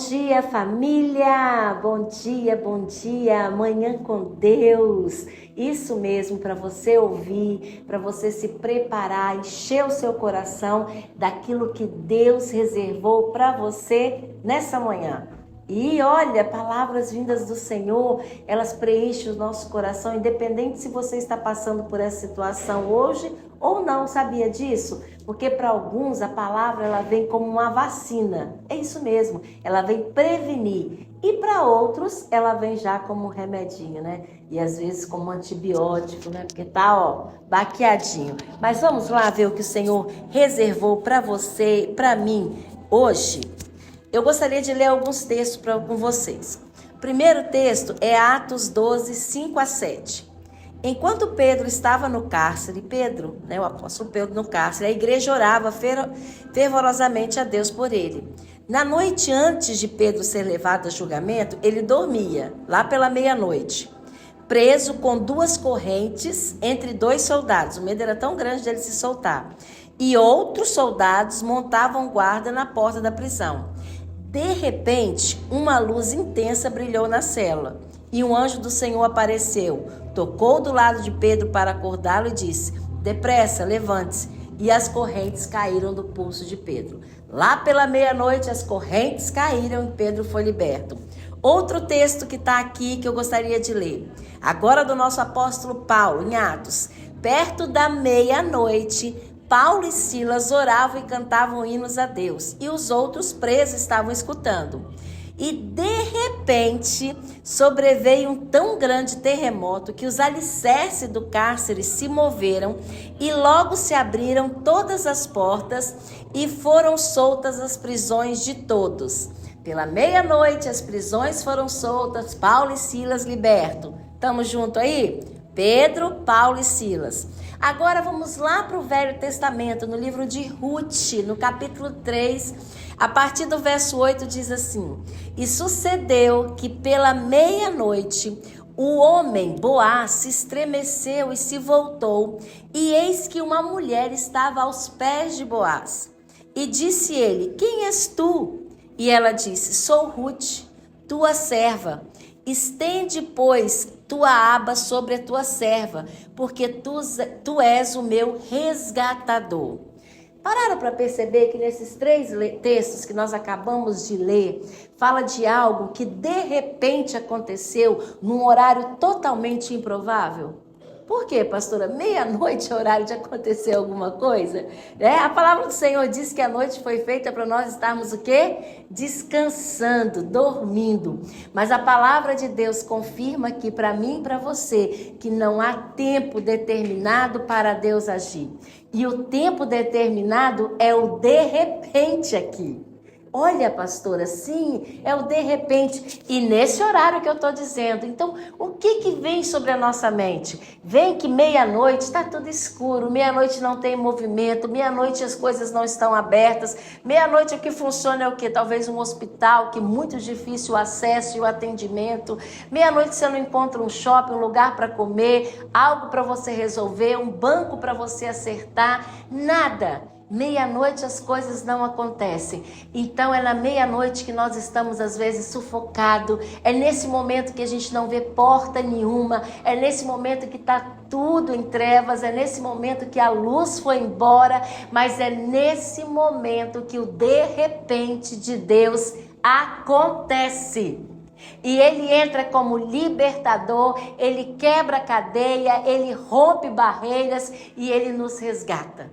dia, família! Bom dia, Manhã com Deus! Isso mesmo, para você ouvir, para você se preparar, encher o seu coração daquilo que Deus reservou para você nessa manhã. E olha, palavras vindas do Senhor, elas preenchem o nosso coração, independente se você está passando por essa situação hoje ou não, sabia disso? Porque para alguns a palavra ela vem como uma vacina, é isso mesmo, ela vem prevenir. E para outros ela vem já como um remedinho, né? E às vezes como um antibiótico, né? Porque tá, baqueadinho. Mas vamos lá ver o que o Senhor reservou para você e para mim hoje. Eu gostaria de ler alguns textos com vocês. O primeiro texto é Atos 12, 5 a 7. Enquanto Pedro estava no cárcere, o apóstolo Pedro no cárcere, a igreja orava fervorosamente a Deus por ele. Na noite antes de Pedro ser levado a julgamento, ele dormia, lá pela meia-noite, preso com 2 correntes entre 2 soldados. O medo era tão grande dele se soltar. E outros soldados montavam guarda na porta da prisão. De repente, uma luz intensa brilhou na cela e um anjo do Senhor apareceu, tocou do lado de Pedro para acordá-lo e disse: depressa, levante-se. E as correntes caíram do pulso de Pedro. Lá pela meia-noite, as correntes caíram e Pedro foi liberto. Outro texto que está aqui que eu gostaria de ler, agora do nosso apóstolo Paulo, em Atos. Perto da meia-noite, Paulo e Silas oravam e cantavam hinos a Deus, e os outros presos estavam escutando. E de repente sobreveio um tão grande terremoto que os alicerces do cárcere se moveram e logo se abriram todas as portas e foram soltas as prisões de todos. Pela meia-noite as prisões foram soltas, Paulo e Silas libertos. Estamos juntos aí? Pedro, Paulo e Silas. Agora vamos lá para o Velho Testamento, no livro de Ruth, no capítulo 3, a partir do verso 8 diz assim: E sucedeu que pela meia-noite o homem Boaz se estremeceu e se voltou, e eis que uma mulher estava aos pés de Boaz. E disse ele: Quem és tu? E ela disse: Sou Ruth, tua serva. Estende, pois, tua aba sobre a tua serva, porque tu és o meu resgatador. Pararam para perceber que nesses 3 textos que nós acabamos de ler, fala de algo que de repente aconteceu num horário totalmente improvável? Por quê, pastora? Meia-noite é horário de acontecer alguma coisa? A palavra do Senhor diz que a noite foi feita para nós estarmos o quê? Descansando, dormindo. Mas a palavra de Deus confirma aqui para mim e para você que não há tempo determinado para Deus agir. E o tempo determinado é o de repente aqui. Olha, pastora, sim, é o de repente. E nesse horário que eu estou dizendo. Então, o que vem sobre a nossa mente? Vem que meia-noite está tudo escuro, meia-noite não tem movimento, meia-noite as coisas não estão abertas, meia-noite o que funciona é o quê? Talvez um hospital, que é muito difícil o acesso e o atendimento. Meia-noite você não encontra um shopping, um lugar para comer, algo para você resolver, um banco para você acertar, nada. Meia-noite as coisas não acontecem. Então é na meia-noite que nós estamos às vezes sufocados. É nesse momento que a gente não vê porta nenhuma. É nesse momento que está tudo em trevas. É nesse momento que a luz foi embora. Mas é nesse momento que o de repente de Deus acontece. E ele entra como libertador, ele quebra a cadeia, ele rompe barreiras e ele nos resgata.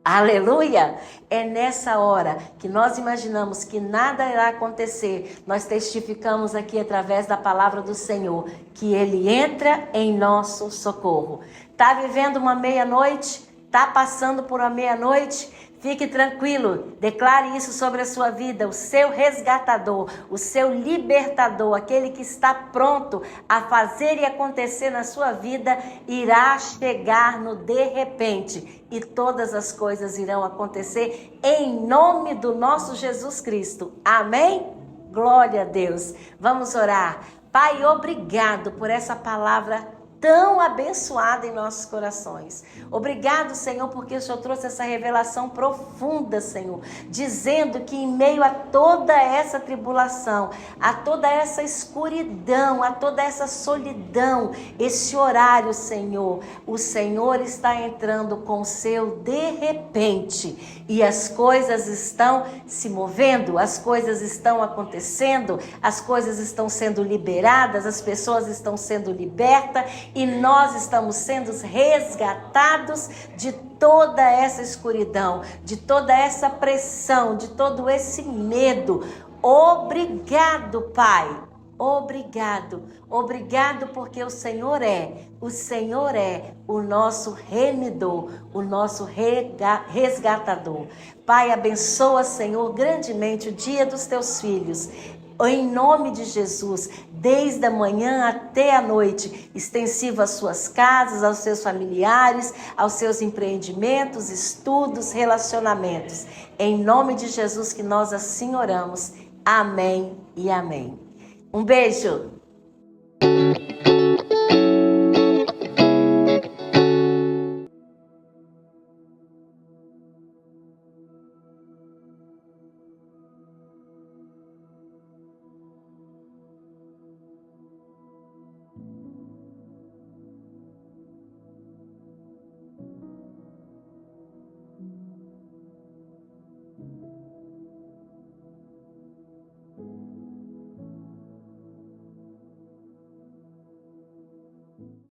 Aleluia! É nessa hora que nós imaginamos que nada irá acontecer. Nós testificamos aqui através da palavra do Senhor que Ele entra em nosso socorro. Está vivendo uma meia-noite? Está passando por uma meia-noite? Fique tranquilo, declare isso sobre a sua vida. O seu resgatador, o seu libertador, aquele que está pronto a fazer e acontecer na sua vida, irá chegar no de repente. E todas as coisas irão acontecer em nome do nosso Jesus Cristo. Amém? Glória a Deus. Vamos orar. Pai, obrigado por essa palavra tão abençoada em nossos corações. Obrigado, Senhor, porque o Senhor trouxe essa revelação profunda, Senhor, dizendo que em meio a toda essa tribulação, a toda essa escuridão, a toda essa solidão, esse horário, Senhor, o Senhor está entrando com o seu de repente e as coisas estão se movendo, as coisas estão acontecendo, as coisas estão sendo liberadas, as pessoas estão sendo libertas e nós estamos sendo resgatados de toda essa escuridão, de toda essa pressão, de todo esse medo. Obrigado, Pai. Obrigado porque o Senhor é o nosso remidor, o nosso resgatador. Pai, abençoa, Senhor, grandemente o dia dos teus filhos. Em nome de Jesus, desde a manhã até a noite, extensivo às suas casas, aos seus familiares, aos seus empreendimentos, estudos, relacionamentos. Em nome de Jesus que nós assim oramos. Amém e amém. Um beijo!